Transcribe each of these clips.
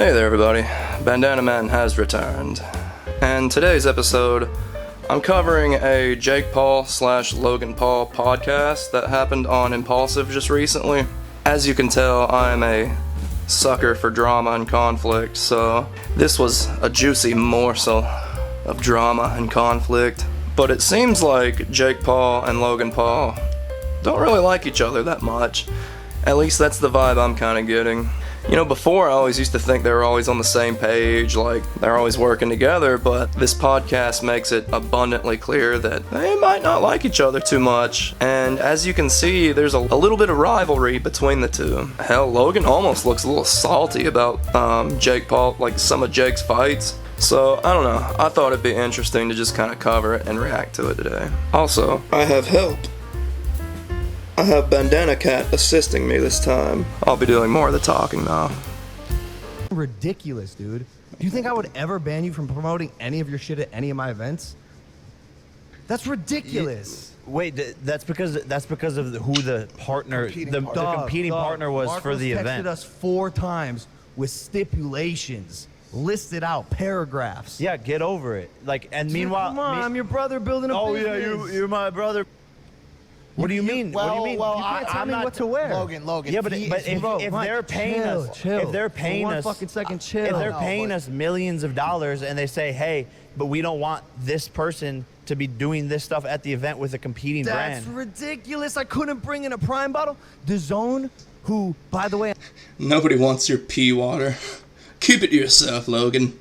Hey there everybody, Bandana Man has returned, and today's episode I'm covering a Jake Paul / Logan Paul podcast that happened on Impulsive just recently. As you can tell, I'm a sucker for drama and conflict, so this was a juicy morsel of drama and conflict. But it seems like Jake Paul and Logan Paul don't really like each other that much. At least that's the vibe I'm kind of getting. You know, before I always used to think they were always on the same page, like they're always working together, but this podcast makes it abundantly clear that they might not like each other too much. And as you can see, there's a little bit of rivalry between the two. Hell, Logan almost looks a little salty about Jake Paul, like some of Jake's fights. So, I don't know, I thought it'd be interesting to just kind of cover it and react to it today. Also, I have help. I have Bandana Cat assisting me this time. I'll be doing more of the talking though. Ridiculous, dude. Do you think I would ever ban you from promoting any of your shit at any of my events? That's ridiculous. Wait, that's because of who the partner, the competing partner was Marcos for the event. texted us 4 times with stipulations, listed out paragraphs. Yeah, get over it. Like, and meanwhile, come on, I'm your brother building a business. Oh yeah, you're my brother. What do you mean? Well, what do you mean? Well, you can't tell me what to wear. Logan. Yeah, but if they're paying us, if they're paying us, fucking second, chill. If they're paying us millions of dollars and they say, hey, but we don't want this person to be doing this stuff at the event with a competing brand. That's ridiculous. I couldn't bring in a Prime bottle. DAZN, who, by the way, Nobody wants your pee water. Keep it to yourself, Logan.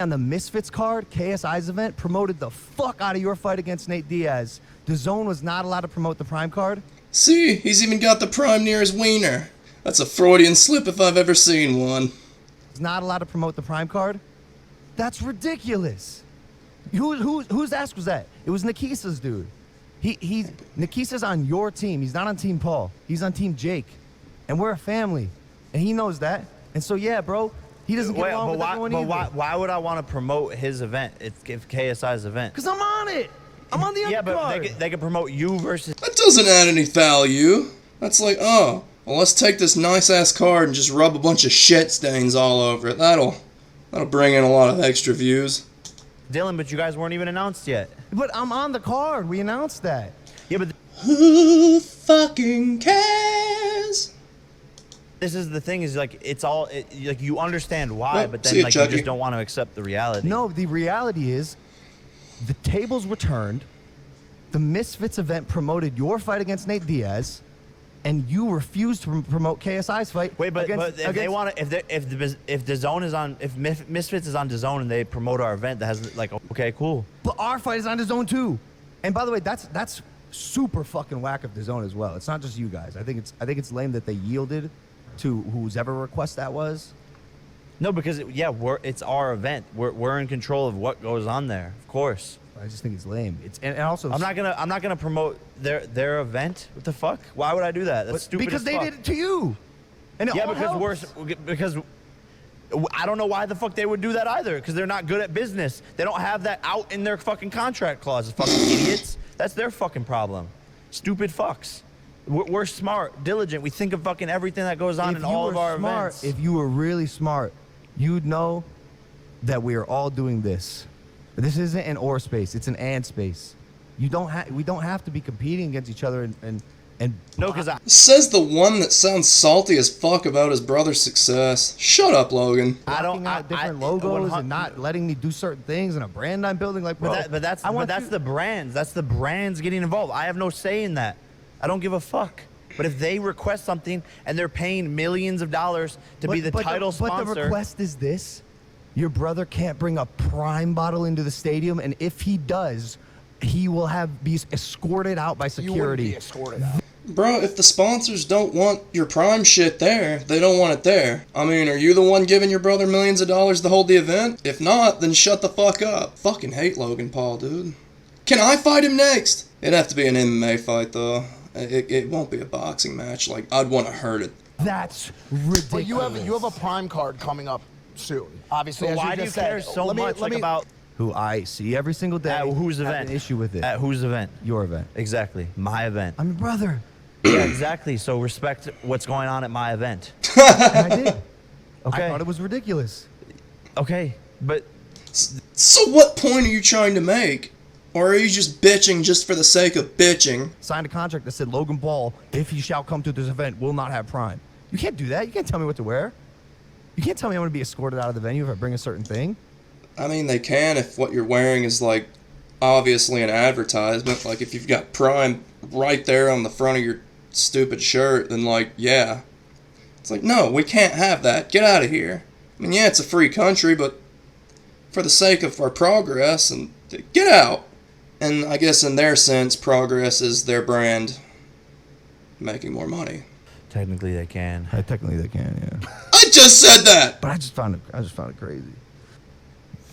on the Misfits card, KSI's event, promoted the fuck out of your fight against Nate Diaz. DAZN was not allowed to promote the Prime card. See, he's even got the prime near his wiener. That's a Freudian slip if I've ever seen one. He's not allowed to promote the Prime card. That's ridiculous. Whose ass was that? It was Nikisa's, dude. Nikisa's on your team. He's not on Team Paul. He's on Team Jake. And we're a family. And he knows that. And so, yeah, bro, he doesn't get along with everyone either. Why would I want to promote his event? It's KSI's event. Because I'm on it. I'm on the undercard. Yeah, but they can promote you versus... That doesn't add any value. That's like, oh, well, let's take this nice-ass card and just rub a bunch of shit stains all over it. That'll bring in a lot of extra views. Dylan, but you guys weren't even announced yet. But I'm on the card. We announced that. Yeah, but... Who fucking cares? This is the thing, is like, it's all... like, you understand why, Oh, but see then, ya, like, you Chucky. just don't want to accept the reality. No, the reality is the tables were turned. The Misfits event promoted your fight against Nate Diaz, and you refused to promote KSI's fight. Wait, but if they want to, if DAZN is on, if Misfits is on DAZN and they promote our event, that has, like, okay, cool. But our fight is on DAZN too. And by the way, that's super fucking whack of DAZN as well. It's not just you guys. I think it's lame that they yielded to whose ever request that was. No, because it's our event. We're in control of what goes on there, of course. I just think it's lame. And also I'm not gonna promote their event. What the fuck? Why would I do that? That's stupid. because as they fuck. did it to you. And it all helps. because I don't know why the fuck they would do that either. Because they're not good at business. They don't have that out in their fucking contract clauses. Fucking idiots. That's their fucking problem. Stupid fucks. We're smart, diligent. We think of fucking everything that goes on in all of our events. If you were really smart, you'd know that we are all doing this. This isn't an or space, it's an and space. We don't have to be competing against each other and No, because Says the one that sounds salty as fuck about his brother's success. Shut up, Logan. blocking out different logos and not letting me do certain things and a brand I'm building, like, bro. But that's the brands. That's the brands getting involved. I have no say in that. I don't give a fuck. But if they request something and they're paying millions of dollars to be the title sponsor... But the request is this. Your brother can't bring a Prime bottle into the stadium, and if he does, he will be escorted out by security. You wouldn't be escorted out. Bro, if the sponsors don't want your prime shit there, they don't want it there. I mean, are you the one giving your brother millions of dollars to hold the event? If not, then shut the fuck up. Fucking hate Logan Paul, dude. Can I fight him next? It'd have to be an MMA fight, though. It won't be a boxing match. Like, I'd want to hurt it. That's ridiculous. But you have a Prime card coming up soon. Obviously, So as why you do you just care said. so much about... Who I see every single day. At whose have event? An issue with it. At whose event? Your event. Exactly. My event. I'm your brother. Yeah, exactly. So respect what's going on at my event. And I did. Okay. I thought it was ridiculous. Okay, but So what point are you trying to make? Or are you just bitching just for the sake of bitching? Signed a contract that said Logan Paul, if he shall come to this event, will not have Prime. You can't do that. You can't tell me what to wear. You can't tell me I'm going to be escorted out of the venue if I bring a certain thing. I mean, they can if what you're wearing is, like, obviously an advertisement. Like, if you've got Prime right there on the front of your stupid shirt, then, like, yeah. It's like, no, we can't have that. Get out of here. I mean, yeah, it's a free country, but for the sake of our progress, and get out. And I guess in their sense, progress is their brand making more money. technically they can. Technically, they can, yeah. I just said that! But I just found it crazy.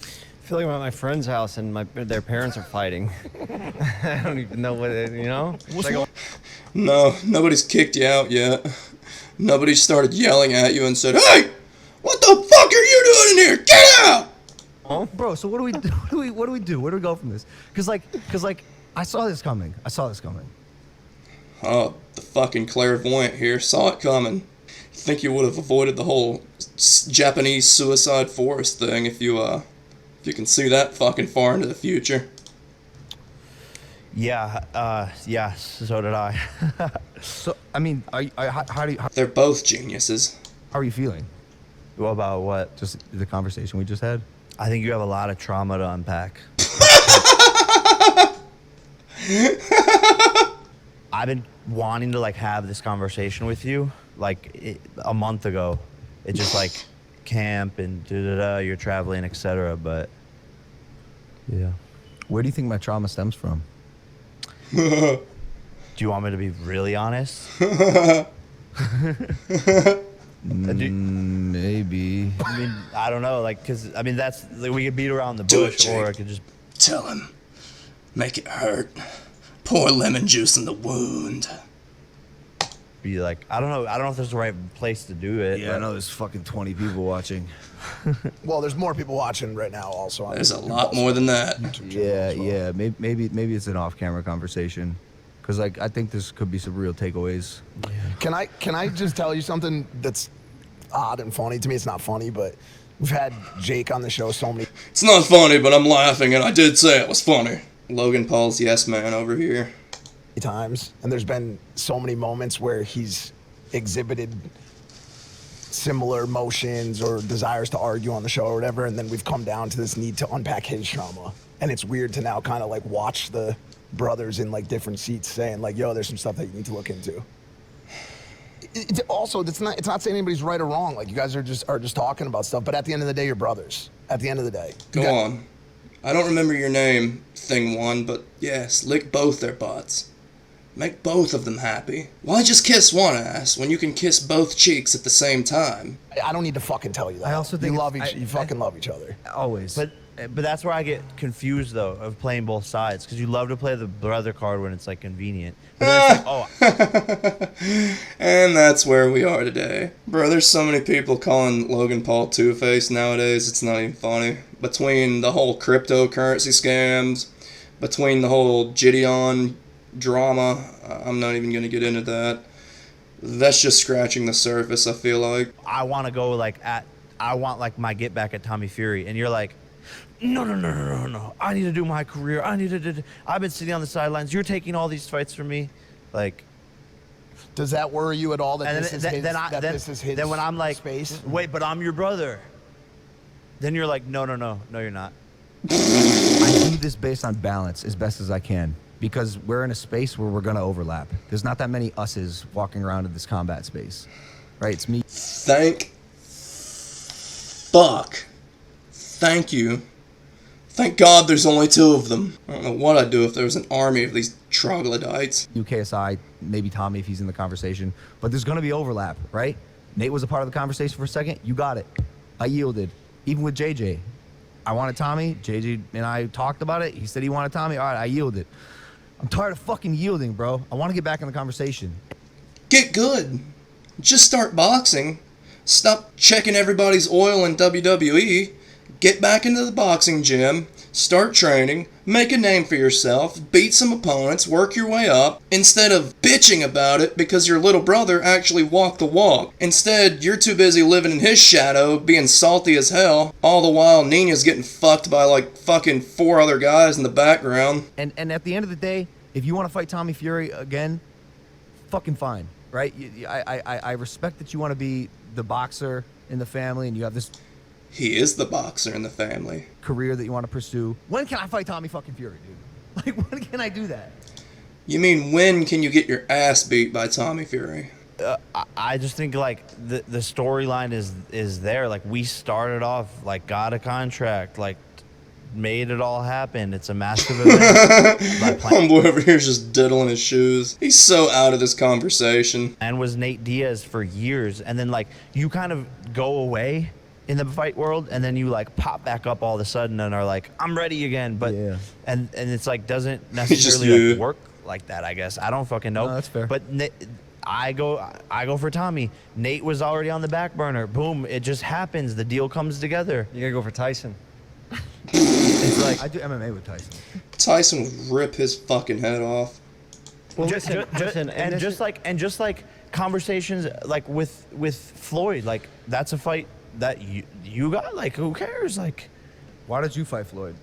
I feel like I'm at my friend's house and their parents are fighting. I don't even know what it, you know? It's like No, nobody's kicked you out yet. Nobody started yelling at you and said, "Hey, what the fuck are you doing in here? Get out!" Bro, so what do we do? What do we do? Where do we go from this? Cause like, I saw this coming. Oh, the fucking clairvoyant here saw it coming. Think you would have avoided the whole Japanese suicide forest thing if you can see that fucking far into the future. Yeah, yeah, so did I. So I mean, how They're both geniuses. are you feeling? What about what? Just the conversation we just had. I think you have a lot of trauma to unpack. I've been wanting to like have this conversation with you like a month ago. It's just like camp and you're traveling, etc. But yeah. Where do you think my trauma stems from? Do you want me to be really honest? Maybe. I mean, I don't know, like, cause I mean that's like, we could beat around the bush, or I could just Tell him. Make it hurt. Pour lemon juice in the wound. be like, I don't know if there's the right place to do it. Yeah, I know there's fucking 20 people watching. Well, there's more people watching right now also. On There's a lot more than that. Yeah. Maybe it's an off-camera conversation, because like I think this could be some real takeaways. Can I just tell you something that's odd and funny? To me, it's not funny, but we've had Jake on the show so many It's not funny, but I'm laughing, and I did say it was funny. Logan Paul's yes man over here. times, and there's been so many moments where he's exhibited similar emotions or desires to argue on the show or whatever, and then we've come down to this need to unpack his trauma. And it's weird to now kind of like watch the brothers in like different seats saying like, yo, there's some stuff that you need to look into. Also, it's not saying anybody's right or wrong. Like, you guys are just talking about stuff, but at the end of the day, you're brothers. At the end of the day. Go on. I don't remember your name, Thing One, but yes, lick both their butts. Make both of them happy. Why just kiss one ass when you can kiss both cheeks at the same time? I don't need to fucking tell you that. I also think you fucking love each other. Always. But that's where I get confused though of playing both sides, because you love to play the brother card when it's like convenient. But then it's like, And that's where we are today. Bro, there's so many people calling Logan Paul Two-Face nowadays, it's not even funny. Between the whole cryptocurrency scams, between the whole Gideon drama, I'm not even going to get into that. That's just scratching the surface, I feel like. I want to go like I want like my get back at Tommy Fury, and you're like, no. I need to do my career. I've been sitting on the sidelines. You're taking all these fights from me, like. Does that worry you at all that And this is his, this is his then when I'm like, space? wait, but I'm your brother. Then you're like, no, you're not. I do this based on balance as best as I can, because we're in a space where we're gonna overlap. There's not that many us's walking around in this combat space, right? It's me. Thank you. Thank God there's only two of them. I don't know what I'd do if there was an army of these troglodytes. UKSI, maybe Tommy if he's in the conversation, but there's gonna be overlap, right? Nate was a part of the conversation for a second. You got it. I yielded. Even with JJ, I wanted Tommy. JJ and I talked about it. He said he wanted Tommy. All right, I yielded. I'm tired of fucking yielding, bro. I want to get back in the conversation. Get good. Just start boxing. Stop checking everybody's oil in WWE. Get back into the boxing gym. start training, make a name for yourself, beat some opponents, work your way up, instead of bitching about it because your little brother actually walked the walk. Instead, you're too busy living in his shadow, being salty as hell, all the while Nina's getting fucked by like fucking 4 other guys in the background. And at the end of the day, if you want to fight Tommy Fury again, fucking fine, right? I respect that you want to be the boxer in the family and you have this He is the boxer in the family. career that you want to pursue. When can I fight Tommy fucking Fury, dude? Like, when can I do that? You mean when can you get your ass beat by Tommy Fury? I just think like the storyline is there. Like we started off, like got a contract, like made it all happen. It's a massive event. Homeboy over here is just diddling his shoes. He's so out of this conversation. And was Nate Diaz for years, and then like you kind of go away in the fight world, and then you like pop back up all of a sudden and are like, I'm ready again. But Yeah. and it's like doesn't just necessarily you. like, work like that. I guess I don't fucking know. No, that's fair. But I go for Tommy. Nate was already on the back burner. Boom! It just happens. The deal comes together. You gotta go for Tyson. It's like I do MMA with Tyson. Tyson would rip his fucking head off. Well, just like conversations like with Floyd, like that's a fight that you got. Like who cares? Like Why did you fight Floyd?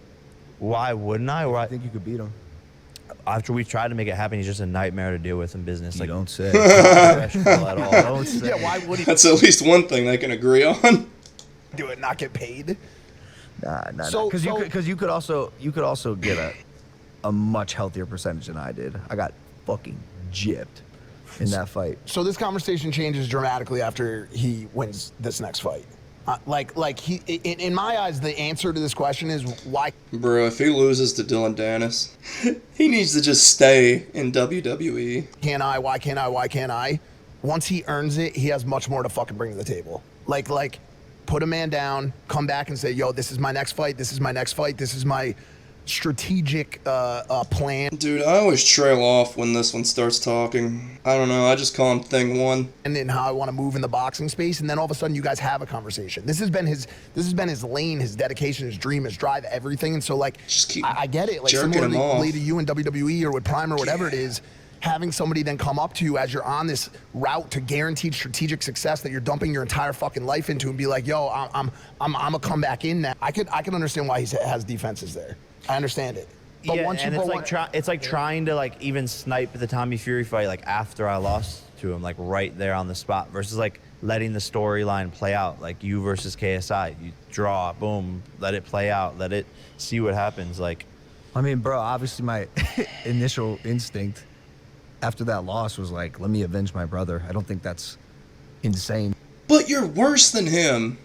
why wouldn't I? I think you could beat him. After we tried to make it happen, he's just a nightmare to deal with in business. Like don't say. professional at all. Don't say. Yeah, why would he That's at least one thing they can agree on. do it? Not get paid? Nah. So- Because you could also get a much healthier percentage than I did. I got fucking gypped in that fight. So this conversation changes dramatically after he wins this next fight. He, in my eyes, the answer to this question is why. Bro, if he loses to Dylan Dennis, he needs to just stay in WWE. Can't I? Why can't I? Why can't I? Once he earns it, he has much more to fucking bring to the table. Like, put a man down, come back and say, yo, this is my next fight. This is my next fight. This is my strategic plan. Dude, I always trail off when this one starts talking. I don't know, I just call him Thing One. And then how I want to move in the boxing space, and then all of a sudden you guys have a conversation. This has been his lane, his dedication, his dream, his drive, everything. And so like, Just keep I get it. Like jerking him similarly off. to you in WWE or with Prime or whatever it is, having somebody then come up to you as you're on this route to guaranteed strategic success that you're dumping your entire fucking life into, and be like, yo, I'm gonna come back in now. I can understand why he has defenses there. I understand it. But yeah, once you and put it's like trying to like even snipe the Tommy Fury fight like after I lost to him, like right there on the spot, versus like letting the storyline play out, like you versus KSI. You draw, boom, let it play out, let it see what happens. Like, I mean, bro, obviously my initial instinct after that loss was like, let me avenge my brother. I don't think that's insane. But you're worse than him.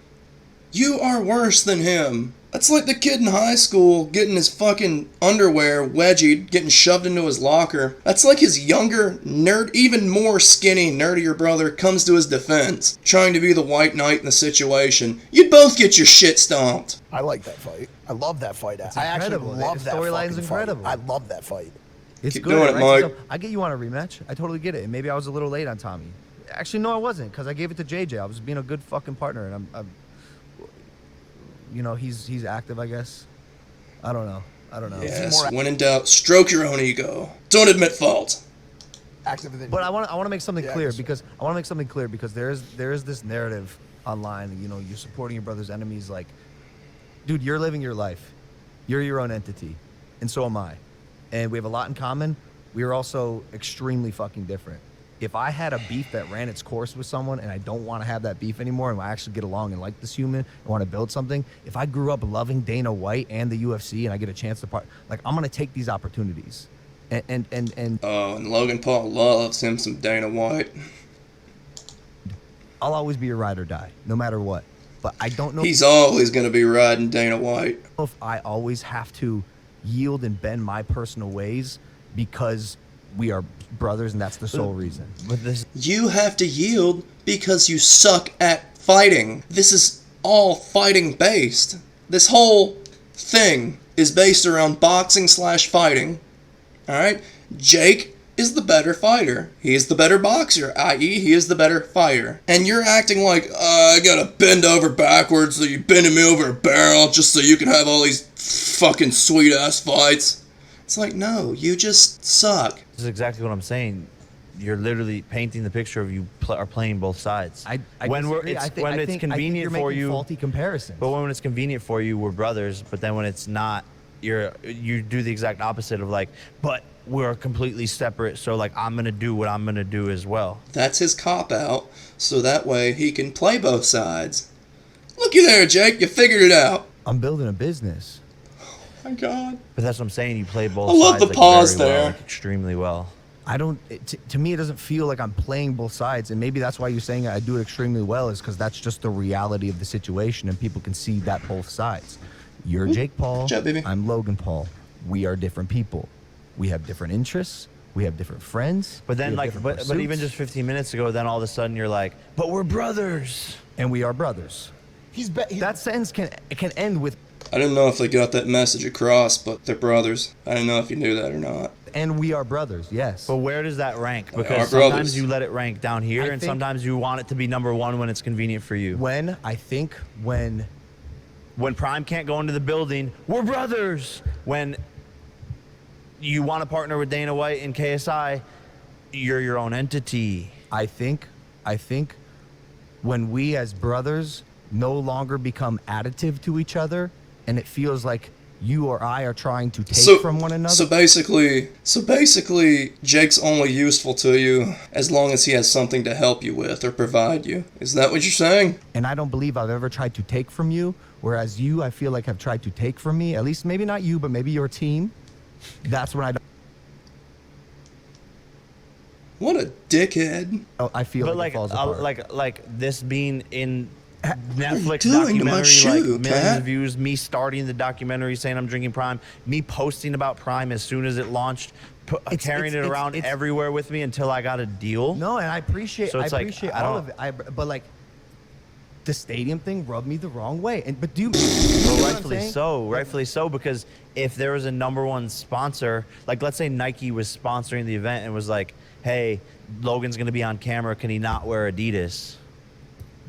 You are worse than him. That's like the kid in high school getting his fucking underwear wedgied, getting shoved into his locker. That's like his younger, even more skinny, nerdier brother comes to his defense, trying to be the white knight in the situation. You'd both get your shit stomped. I like that fight. I love that fight. I actually incredible. love The that storyline's fucking incredible. fight. I love that fight. It's Keep good. doing it, right? Mike. So, I get you want a rematch. I totally get it. And maybe I was a little late on Tommy. Actually, no, I wasn't, because I gave it to JJ. I was being a good fucking partner, and I'm you know, he's active, I guess. I don't know. Yes, when in doubt, stroke your own ego. Don't admit fault. Active than But I want to make something Yeah, I clear, guess because there is this narrative online. You know, you're supporting your brother's enemies. Like, dude, you're living your life. You're your own entity, and so am I. And we have a lot in common. We are also extremely fucking different. If I had a beef that ran its course with someone and I don't want to have that beef anymore, and I actually get along and like this human and want to build something, if I grew up loving Dana White and the UFC and I get a chance to I'm gonna take these opportunities. And Oh, and Logan Paul loves him some Dana White. I'll always be a ride or die, no matter what. But I don't know He's always gonna be riding Dana White. if I always have to yield and bend my personal ways because we are brothers and that's the sole reason. with this, You have to yield because you suck at fighting. This is all fighting based. This whole thing is based around boxing / fighting. Alright? Jake is the better fighter. He is the better boxer, i.e. he is the better fighter. And you're acting like, I gotta bend over backwards so you're bending me over a barrel just so you can have all these fucking sweet ass fights. It's like, no, you just suck. This is exactly what I'm saying. You're literally painting the picture of you are playing both sides. I when disagree. it's I think, when I it's think, I think convenient you're for making you, faulty comparisons. but when it's convenient for you, we're brothers. But then when it's not, you do the exact opposite of like, but we're completely separate. So like, I'm gonna do what I'm gonna do as well. That's his cop out, so that way he can play both sides. Looky there, Jake, you figured it out. I'm building a business. My God. But that's what I'm saying. You play both I love sides the pause very well, there. like, extremely well. I don't. To me, it doesn't feel like I'm playing both sides, and maybe that's why you're saying I do it extremely well, is because that's just the reality of the situation, and people can see that both sides. You're Jake Paul. Good job, baby. I'm Logan Paul. We are different people. We have different interests. We have different friends. But then we have like, different but even pursuits, just 15 minutes ago, then all of a sudden you're like, but we're brothers. and we are brothers. That sentence can end with I didn't know if they got that message across, but they're brothers. I didn't know if you knew that or not. "and we are brothers." Yes. But where does that rank? They are Because brothers. sometimes you let it rank down here, I and think- sometimes you want it to be number one when it's convenient for you. when I think when When Prime can't go into the building, we're brothers. When you want to partner with Dana White and KSI, you're your own entity. I think when we as brothers no longer become additive to each other, and it feels like you or I are trying to take from one another. So basically, Jake's only useful to you as long as he has something to help you with or provide you. Is that what you're saying? And I don't believe I've ever tried to take from you, whereas you, I feel like, have tried to take from me. At least maybe not you, but maybe your team. That's when What a dickhead. I feel But like it falls apart. like this being in Netflix doing to my documentary, shoe, like millions cat? of views, me starting the documentary saying I'm drinking Prime, me posting about Prime as soon as it launched, carrying it around everywhere with me until I got a deal. No, and I appreciate So it's like, appreciate I all don't- of it. But like the stadium thing rubbed me the wrong way. But do you Well, know what I'm rightfully saying? so. Rightfully so, because if there was a number one sponsor, like let's say Nike was sponsoring the event and was like, hey, Logan's going to be on camera, can he not wear Adidas?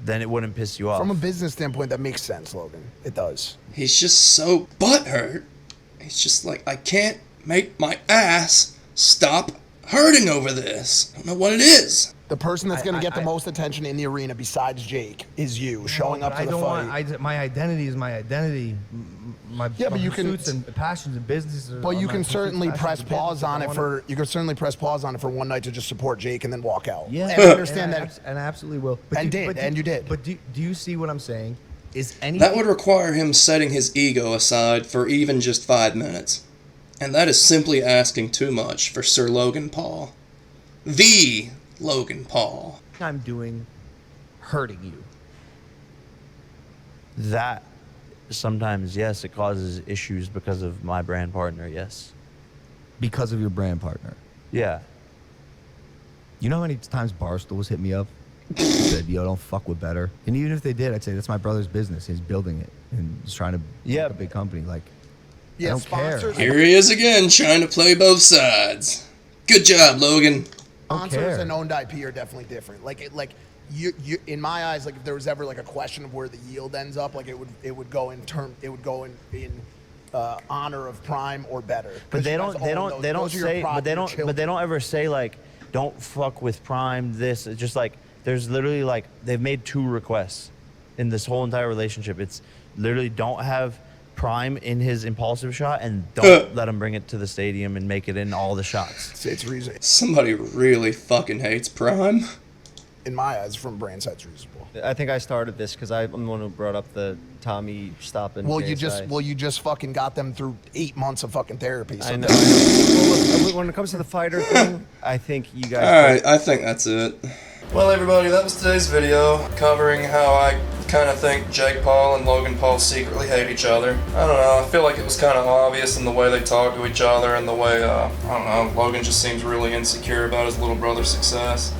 Then it wouldn't piss you off. From a business standpoint, that makes sense, Logan. It does. He's just so butthurt. He's just like, I can't make my ass stop hurting over this. I don't know what it is. The person that's going to get the I- most attention in the arena besides Jake is you, showing up But to I the don't fight. want. My identity is my identity. My Yeah, but my you can- pursuits and passions and businesses. But you my can pursuits, certainly passions, press and pause businesses. on I it wanna- for you can certainly press pause on it for one night to just support Jake and then walk out. Yeah, and I understand and that. and I absolutely will. And you did. But do you see what I'm saying? Is any That would require him setting his ego aside for even just 5 minutes. And that is simply asking too much for Sir Logan Paul. The Logan Paul. I'm doing hurting you? That sometimes, yes, it causes issues because of my brand partner, yes. Because of your brand partner. Yeah. You know how many times Barstool's hit me up? Said, yo, don't fuck with Better. And even if they did, I'd say that's my brother's business. He's building it and he's trying to Yeah. build a big company. Like, I Yeah, don't care. sponsors. Here he is again, trying to play both sides. Good job, Logan. Sponsors care. and owned IP are definitely different. You in my eyes, like if there was ever like a question of where the yield ends up, like it would go in honor of Prime or Better. But they don't say but they don't ever say like don't fuck with Prime this. It's just like there's literally like they've made 2 requests in this whole entire relationship. It's literally don't have Prime in his impulsive shot and don't let him bring it to the stadium and make it in all the shots. It's reason Somebody really fucking hates Prime. in my eyes from brand side it's reasonable. I think I started this because I'm the one who brought up the Tommy stopping. Well, KSI. you just fucking got them through 8 months of fucking therapy. So I know. Well, look, when it comes to the fighter thing, I think you guys. Alright, I think that's it. Well, everybody, that was today's video covering how I kind of think Jake Paul and Logan Paul secretly hate each other. I don't know, I feel like it was kind of obvious in the way they talk to each other and the way, I don't know, Logan just seems really insecure about his little brother's success.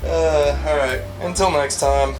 Alright, until next time.